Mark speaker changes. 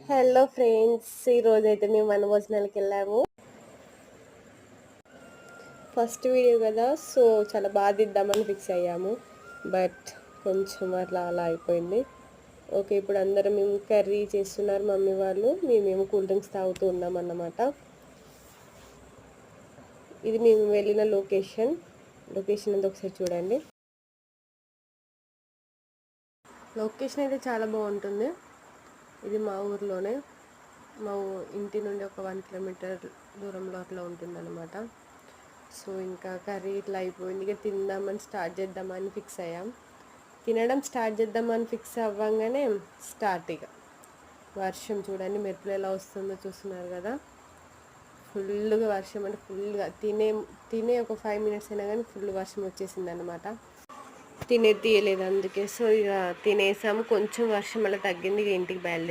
Speaker 1: Hello friends, ఈరోజైతే మేము వనభోజనాలకి వెళ్ళాము. ఫస్ట్ వీడియో కదా, సో చాలా బాగా ఇద్దామని ఫిక్స్ అయ్యాము. బట్ కొంచెం అలా అయిపోయింది. ఓకే, ఇప్పుడు అందరం మేము కర్రీ చేస్తున్నారు మమ్మీ వాళ్ళు, మేమేమో కూల్ డ్రింక్స్ తాగుతూ ఉన్నాం అన్నమాట. ఇది మేము వెళ్ళిన లొకేషన్ అంతా ఒకసారి చూడండి. లొకేషన్ అయితే చాలా బాగుంటుంది. ఇది మా ఊర్లోనే, మా ఇంటి నుండి ఒక 1 కిలోమీటర్ దూరంలో అట్లా ఉంటుందన్నమాట. సో ఇంకా కర్రీ ఇట్లా అయిపోయింది, ఇక తిందామని స్టార్ట్ చేద్దామని ఫిక్స్ అయ్యాం. తినడం స్టార్ట్ చేద్దామని ఫిక్స్ అవ్వగానే ఇక వర్షం చూడండి, మెరుపులు ఎలా వస్తుందో చూస్తున్నారు కదా. ఫుల్గా వర్షం, అంటే ఫుల్గా తినే ఒక 5 మినిట్స్ అయినా కానీ ఫుల్ వర్షం వచ్చేసింది అనమాట. తీయలేదు అందుకే. సో ఇక తినేసాము, కొంచెం వర్షం అలా తగ్గింది, ఇక ఇంటికి బయలుదేరి